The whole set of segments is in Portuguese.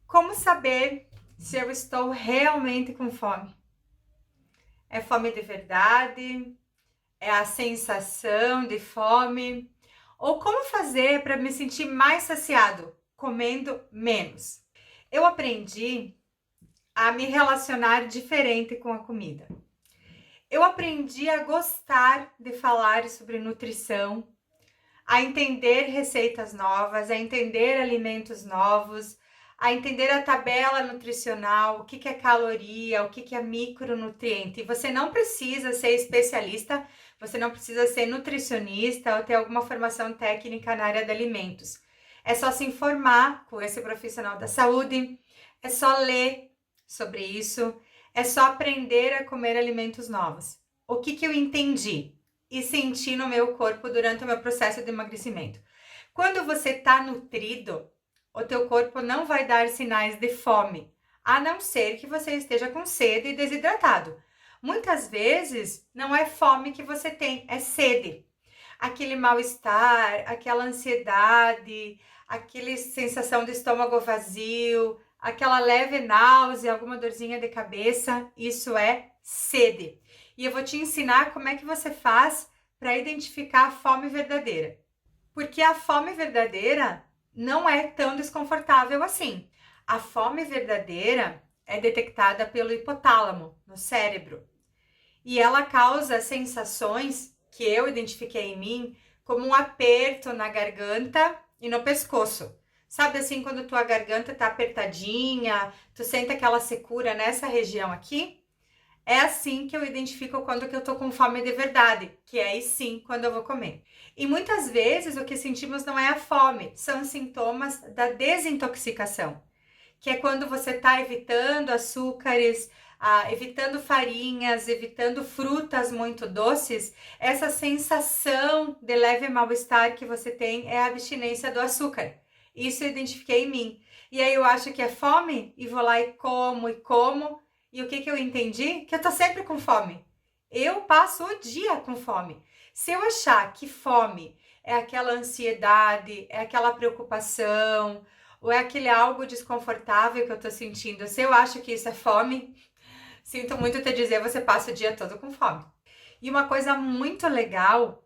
Como saber se eu estou realmente com fome? É fome de verdade? É a sensação de fome? Ou como fazer para me sentir mais saciado, comendo menos? Eu aprendi a me relacionar diferente com a comida. Eu aprendi a gostar de falar sobre nutrição, a entender receitas novas, a entender alimentos novos, a entender a tabela nutricional, o que é caloria, o que é micronutriente. E você não precisa ser especialista, você não precisa ser nutricionista ou ter alguma formação técnica na área de alimentos. É só se informar com esse profissional da saúde, é só ler sobre isso, é só aprender a comer alimentos novos. O que eu entendi e senti no meu corpo durante o meu processo de emagrecimento? Quando você está nutrido, o teu corpo não vai dar sinais de fome, a não ser que você esteja com sede e desidratado. Muitas vezes não é fome que você tem, é sede. Aquele mal-estar, aquela ansiedade, aquela sensação de estômago vazio, aquela leve náusea, alguma dorzinha de cabeça, isso é sede. E eu vou te ensinar como é que você faz para identificar a fome verdadeira. Porque a fome verdadeira não é tão desconfortável assim. A fome verdadeira é detectada pelo hipotálamo, no cérebro. E ela causa sensações que eu identifiquei em mim como um aperto na garganta e no pescoço. Sabe assim, quando tua garganta tá apertadinha, tu sente aquela secura nessa região aqui? É assim que eu identifico quando que eu tô com fome de verdade, que é aí sim quando eu vou comer. E muitas vezes o que sentimos não é a fome, são sintomas da desintoxicação, que é quando você está evitando açúcares, evitando farinhas, evitando frutas muito doces. Essa sensação de leve mal-estar que você tem é a abstinência do açúcar. Isso eu identifiquei em mim. E aí eu acho que é fome e vou lá e como e como. E o que eu entendi? Que eu tô sempre com fome. Eu passo o dia com fome. Se eu achar que fome é aquela ansiedade, é aquela preocupação, ou é aquele algo desconfortável que eu tô sentindo, se eu acho que isso é fome, sinto muito te dizer, você passa o dia todo com fome. E uma coisa muito legal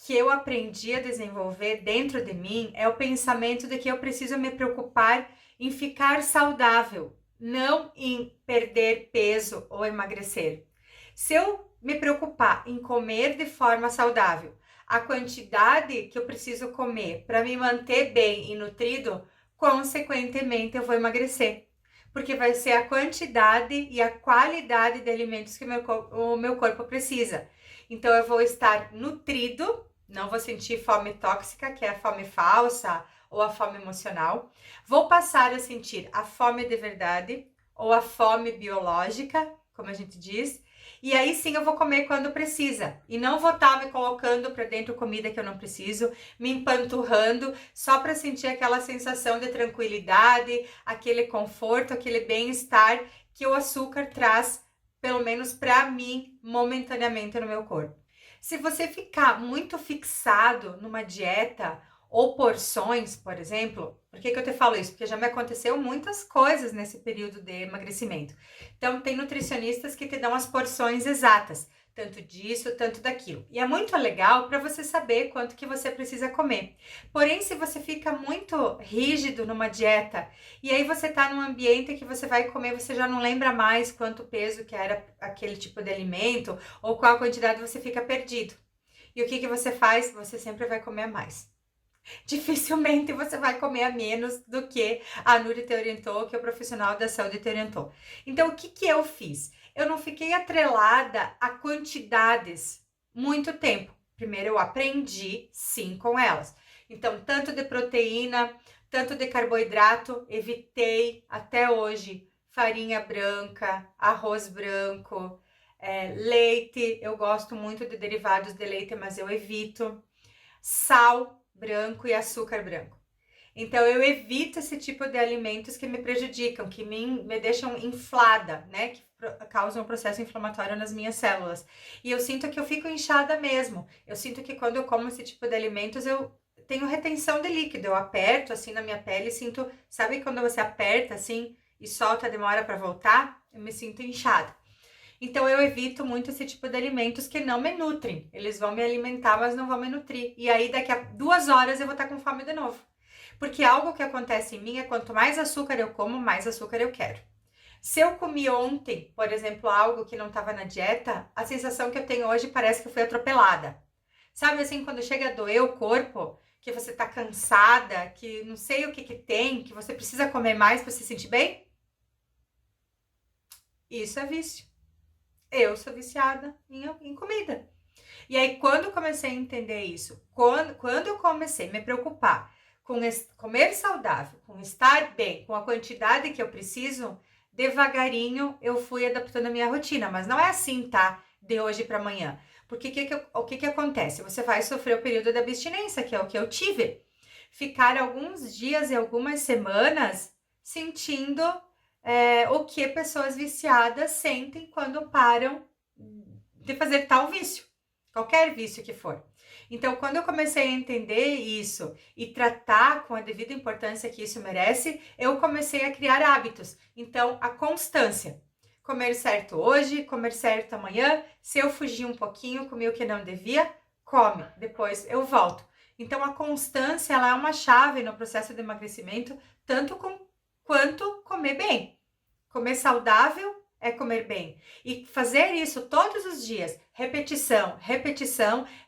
que eu aprendi a desenvolver dentro de mim é o pensamento de que eu preciso me preocupar em ficar saudável, não em perder peso ou emagrecer. Se eu me preocupar em comer de forma saudável, a quantidade que eu preciso comer para me manter bem e nutrido, consequentemente eu vou emagrecer. Porque vai ser a quantidade e a qualidade de alimentos que o meu corpo precisa. Então eu vou estar nutrido, não vou sentir fome tóxica, que é a fome falsa ou a fome emocional. Vou passar a sentir a fome de verdade ou a fome biológica, como a gente diz. E aí sim eu vou comer quando precisa. E não vou estar me colocando para dentro comida que eu não preciso, me empanturrando só para sentir aquela sensação de tranquilidade, aquele conforto, aquele bem-estar que o açúcar traz, pelo menos para mim, momentaneamente no meu corpo. Se você ficar muito fixado numa dieta ou porções, por exemplo, por que eu te falo isso? Porque já me aconteceu muitas coisas nesse período de emagrecimento. Então, tem nutricionistas que te dão as porções exatas, tanto disso, tanto daquilo. E é muito legal para você saber quanto que você precisa comer. Porém, se você fica muito rígido numa dieta e aí você tá num ambiente que você vai comer, você já não lembra mais quanto peso que era aquele tipo de alimento ou qual quantidade, você fica perdido. E o que você faz? Você sempre vai comer mais. Dificilmente você vai comer a menos do que a Nuri te orientou, que o profissional da saúde te orientou. Então, o que eu fiz? Eu não fiquei atrelada a quantidades muito tempo. Primeiro, eu aprendi, sim, com elas. Então, tanto de proteína, tanto de carboidrato, evitei até hoje farinha branca, arroz branco, leite. Eu gosto muito de derivados de leite, mas eu evito. Sal branco e açúcar branco. Então, eu evito esse tipo de alimentos que me prejudicam, que me deixam inflada, né? Que causam um processo inflamatório nas minhas células. E eu sinto que eu fico inchada mesmo. Eu sinto que quando eu como esse tipo de alimentos, eu tenho retenção de líquido, eu aperto assim na minha pele e sinto, sabe quando você aperta assim e solta, demora para voltar? Eu me sinto inchada. Então eu evito muito esse tipo de alimentos que não me nutrem. Eles vão me alimentar, mas não vão me nutrir. E aí daqui a 2 horas eu vou estar com fome de novo. Porque algo que acontece em mim é quanto mais açúcar eu como, mais açúcar eu quero. Se eu comi ontem, por exemplo, algo que não estava na dieta, a sensação que eu tenho hoje parece que eu fui atropelada. Sabe assim, quando chega a doer o corpo, que você tá cansada, que não sei o que que tem, que você precisa comer mais para se sentir bem? Isso é vício. Eu sou viciada em comida. E aí, quando eu comecei a entender isso, quando eu comecei a me preocupar com comer saudável, com estar bem, com a quantidade que eu preciso, devagarinho eu fui adaptando a minha rotina. Mas não é assim, tá? De hoje para amanhã. Porque o que acontece? Você vai sofrer o período da abstinência, que é o que eu tive. Ficar alguns dias e algumas semanas sentindo o que pessoas viciadas sentem quando param de fazer tal vício, qualquer vício que for. Então, quando eu comecei a entender isso e tratar com a devida importância que isso merece, eu comecei a criar hábitos. Então, a constância. Comer certo hoje, comer certo amanhã. Se eu fugir um pouquinho, comer o que não devia, come. Depois eu volto. Então, a constância ela é uma chave no processo de emagrecimento, quanto comer bem. Comer saudável é comer bem. E fazer isso todos os dias, repetição,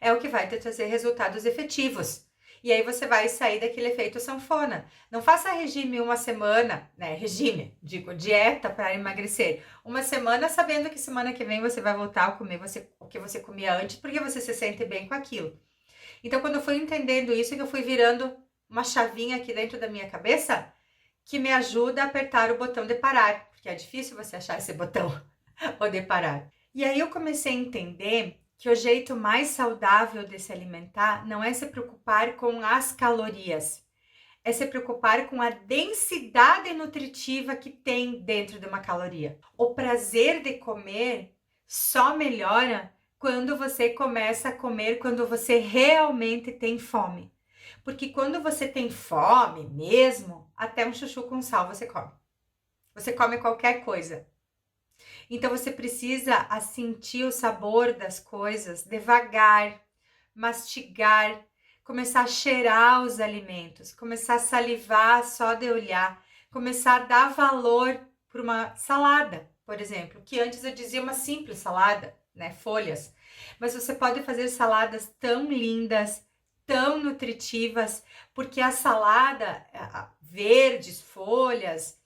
é o que vai te trazer resultados efetivos. E aí você vai sair daquele efeito sanfona. Não faça regime uma semana, né? Regime, digo, dieta para emagrecer. Uma semana sabendo que semana que vem você vai voltar a comer o que você comia antes, porque você se sente bem com aquilo. Então, quando eu fui entendendo isso, que eu fui virando uma chavinha aqui dentro da minha cabeça, que me ajuda a apertar o botão de parar, porque é difícil você achar esse botão, poder parar. E aí eu comecei a entender que o jeito mais saudável de se alimentar não é se preocupar com as calorias, é se preocupar com a densidade nutritiva que tem dentro de uma caloria. O prazer de comer só melhora quando você começa a comer quando você realmente tem fome. Porque quando você tem fome mesmo, até um chuchu com sal você come. Você come qualquer coisa. Então você precisa sentir o sabor das coisas devagar, mastigar, começar a cheirar os alimentos, começar a salivar só de olhar, começar a dar valor para uma salada, por exemplo, que antes eu dizia uma simples salada, né, folhas. Mas você pode fazer saladas tão lindas, tão nutritivas, porque a salada, verdes, folhas,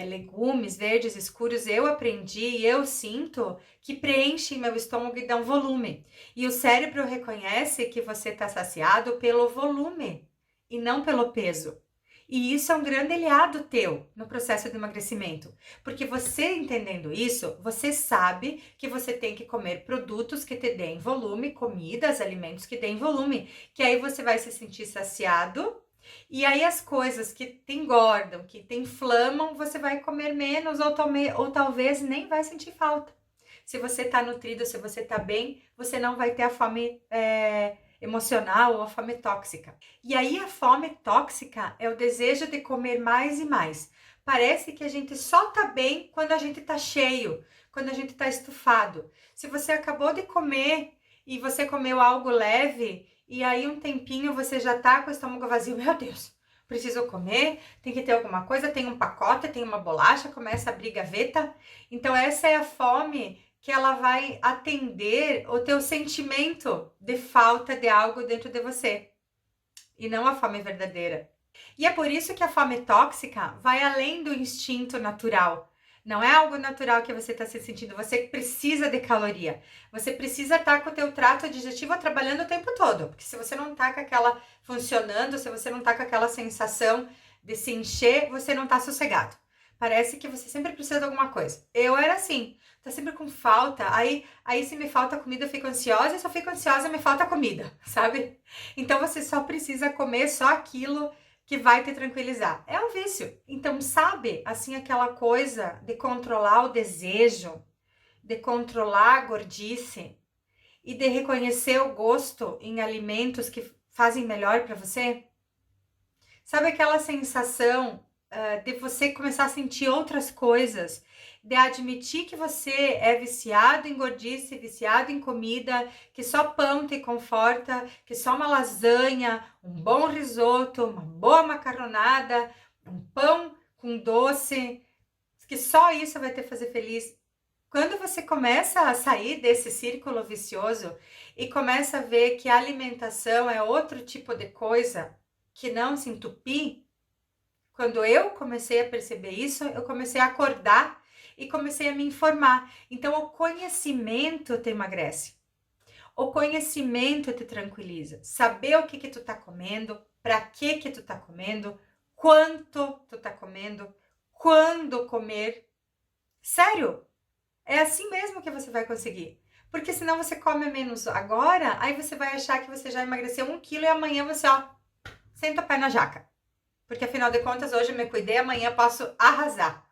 legumes verdes escuros, eu aprendi e eu sinto que preenchem meu estômago e dão volume. E o cérebro reconhece que você está saciado pelo volume e não pelo peso. E isso é um grande aliado teu no processo de emagrecimento. Porque você entendendo isso, você sabe que você tem que comer produtos que te deem volume, comidas, alimentos que deem volume. Que aí você vai se sentir saciado. E aí as coisas que te engordam, que te inflamam, você vai comer menos ou talvez nem vai sentir falta. Se você está nutrido, se você está bem, você não vai ter a fome emocional ou a fome tóxica. E aí a fome tóxica é o desejo de comer mais e mais. Parece que a gente só tá bem quando a gente tá cheio, quando a gente tá estufado. Se você acabou de comer e você comeu algo leve, e aí um tempinho você já tá com o estômago vazio, meu Deus, preciso comer, tem que ter alguma coisa, tem um pacote, tem uma bolacha, começa a abrir gaveta. Então essa é a fome que ela vai atender o teu sentimento de falta de algo dentro de você, e não a fome verdadeira. E é por isso que a fome tóxica vai além do instinto natural. Não é algo natural que você está se sentindo, você precisa de caloria. Você precisa estar com o teu trato digestivo trabalhando o tempo todo. Porque se você não está com aquela funcionando, se você não está com aquela sensação de se encher, você não está sossegado. Parece que você sempre precisa de alguma coisa. Eu era assim, tá sempre com falta. Aí se me falta comida, eu fico ansiosa. E se eu fico ansiosa, me falta comida, sabe? Então você só precisa comer só aquilo que vai te tranquilizar. É um vício. Então, sabe, assim, aquela coisa de controlar o desejo, de controlar a gordice e de reconhecer o gosto em alimentos que fazem melhor para você? Sabe aquela sensação de você começar a sentir outras coisas, de admitir que você é viciado em gordice, viciado em comida, que só pão te conforta, que só uma lasanha, um bom risoto, uma boa macarronada, um pão com doce, que só isso vai te fazer feliz. Quando você começa a sair desse círculo vicioso e começa a ver que a alimentação é outro tipo de coisa, que não se entupir, quando eu comecei a perceber isso, eu comecei a acordar e comecei a me informar. Então, o conhecimento te emagrece. O conhecimento te tranquiliza. Saber o que tu tá comendo, para que tu tá comendo, quanto tu tá comendo, quando comer. Sério, é assim mesmo que você vai conseguir. Porque senão você come menos agora, aí você vai achar que você já emagreceu 1 quilo e amanhã você, senta o pé na jaca. Porque afinal de contas, hoje eu me cuidei, amanhã posso arrasar.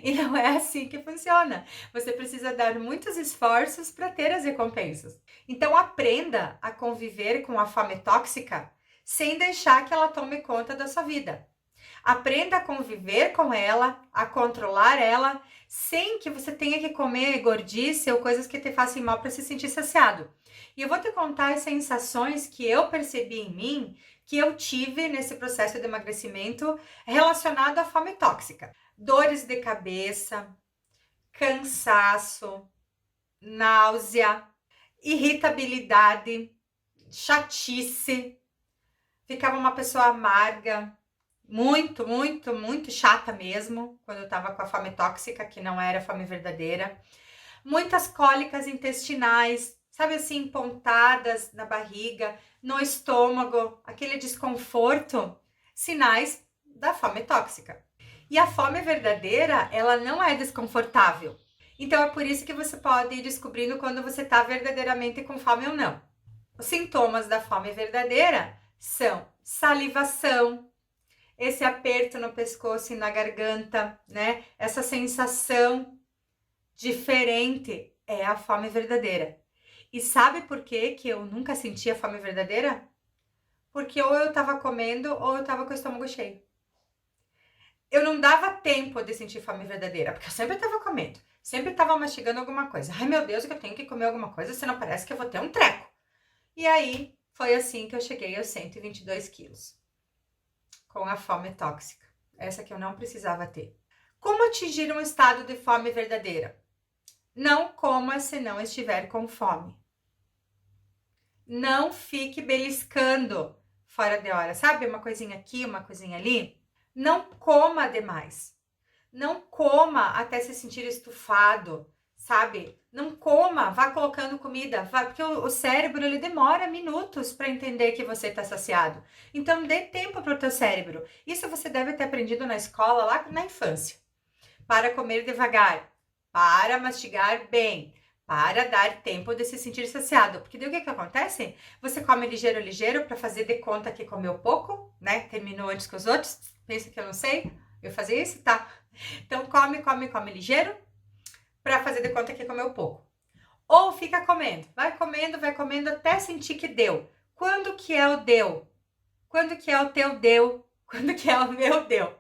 E não é assim que funciona. Você precisa dar muitos esforços para ter as recompensas. Então aprenda a conviver com a fome tóxica sem deixar que ela tome conta da sua vida. Aprenda a conviver com ela, a controlar ela, sem que você tenha que comer gordice ou coisas que te façam mal para se sentir saciado. E eu vou te contar as sensações que eu percebi em mim, que eu tive nesse processo de emagrecimento relacionado à fome tóxica. Dores de cabeça, cansaço, náusea, irritabilidade, chatice, ficava uma pessoa amarga, muito, muito, muito chata mesmo, quando eu tava com a fome tóxica, que não era fome verdadeira. Muitas cólicas intestinais, sabe assim, pontadas na barriga, no estômago, aquele desconforto, sinais da fome tóxica. E a fome verdadeira, ela não é desconfortável. Então é por isso que você pode ir descobrindo quando você tá verdadeiramente com fome ou não. Os sintomas da fome verdadeira são salivação, esse aperto no pescoço e na garganta, né? Essa sensação diferente é a fome verdadeira. E sabe por que eu nunca senti a fome verdadeira? Porque ou eu tava comendo ou eu tava com o estômago cheio. Eu não dava tempo de sentir fome verdadeira, porque eu sempre tava comendo, sempre tava mastigando alguma coisa. Ai meu Deus, que eu tenho que comer alguma coisa, senão parece que eu vou ter um treco. E aí, foi assim que eu cheguei aos 122 quilos. Com a fome tóxica. Essa que eu não precisava ter. Como atingir um estado de fome verdadeira? Não coma se não estiver com fome. Não fique beliscando fora de hora. Sabe, uma coisinha aqui, uma coisinha ali? Não coma demais. Não coma até se sentir estufado, sabe? Não coma, vá colocando comida, vá, porque o cérebro ele demora minutos para entender que você está saciado. Então dê tempo para o teu cérebro. Isso você deve ter aprendido na escola lá na infância. Para comer devagar, para mastigar bem, para dar tempo de se sentir saciado. Porque daí o que acontece? Você come ligeiro, ligeiro para fazer de conta que comeu pouco, né? Terminou antes que os outros. Pensa que eu não sei? Eu fazia isso, tá? Então come ligeiro para fazer de conta que comeu pouco. Ou fica comendo, vai comendo até sentir que deu. Quando que é o deu? Quando que é o teu deu? Quando que é o meu deu?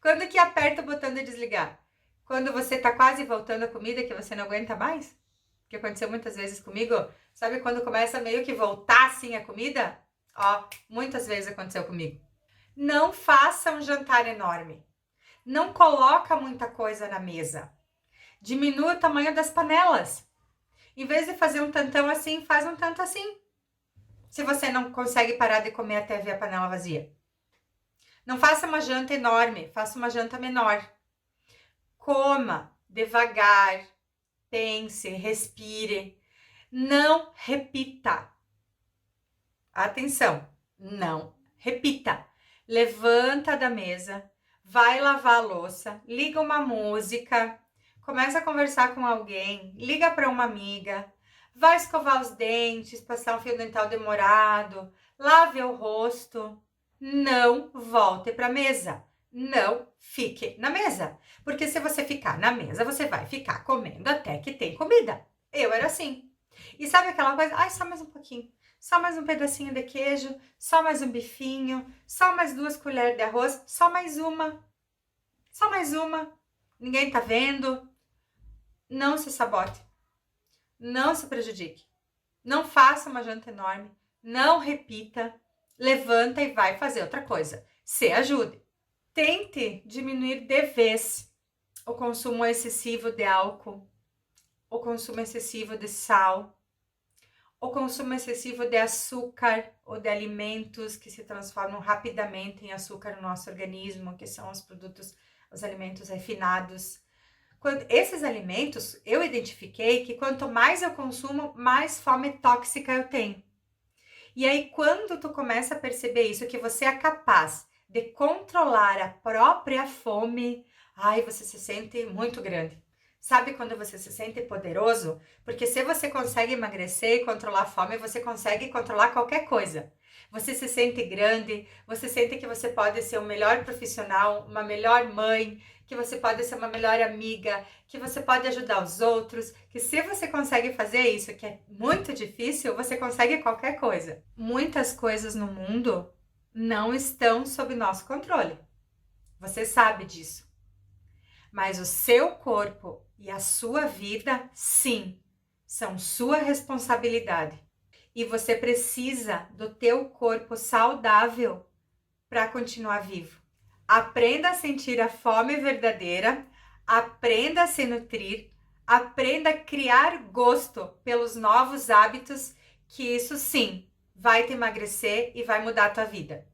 Quando que aperta o botão de desligar? Quando você tá quase voltando a comida que você não aguenta mais? Que aconteceu muitas vezes comigo. Sabe quando começa meio que voltar assim a comida? Muitas vezes aconteceu comigo. Não faça um jantar enorme. Não coloca muita coisa na mesa. Diminua o tamanho das panelas. Em vez de fazer um tantão assim, faz um tanto assim. Se você não consegue parar de comer até ver a panela vazia. Não faça uma janta enorme, faça uma janta menor. Coma devagar, pense, respire. Não repita. Atenção, não repita. Levanta da mesa, vai lavar a louça, liga uma música, começa a conversar com alguém, liga para uma amiga, vai escovar os dentes, passar um fio dental demorado, lave o rosto. Não volte para a mesa. Não fique na mesa. Porque se você ficar na mesa, você vai ficar comendo até que tem comida. Eu era assim. E sabe aquela coisa? Ai, só mais um pouquinho. só mais um pedacinho de queijo, só mais um bifinho, só mais 2 colheres de arroz, só mais uma. Só mais uma. Ninguém tá vendo. Não se sabote. Não se prejudique. Não faça uma janta enorme. Não repita. Levanta e vai fazer outra coisa. Se ajude. Tente diminuir de vez o consumo excessivo de álcool, o consumo excessivo de sal, o consumo excessivo de açúcar ou de alimentos que se transformam rapidamente em açúcar no nosso organismo, que são os alimentos refinados. Esses alimentos, eu identifiquei que quanto mais eu consumo, mais fome tóxica eu tenho. E aí, quando tu começa a perceber isso, que você é capaz de controlar a própria fome, você se sente muito grande. Sabe quando você se sente poderoso? Porque se você consegue emagrecer e controlar a fome, você consegue controlar qualquer coisa. Você se sente grande, você sente que você pode ser um melhor profissional, uma melhor mãe, que você pode ser uma melhor amiga, que você pode ajudar os outros, que se você consegue fazer isso, que é muito difícil, você consegue qualquer coisa. Muitas coisas no mundo não estão sob nosso controle. Você sabe disso. Mas o seu corpo e a sua vida, sim, são sua responsabilidade. E você precisa do teu corpo saudável para continuar vivo. Aprenda a sentir a fome verdadeira, aprenda a se nutrir, aprenda a criar gosto pelos novos hábitos, que isso sim vai te emagrecer e vai mudar a tua vida.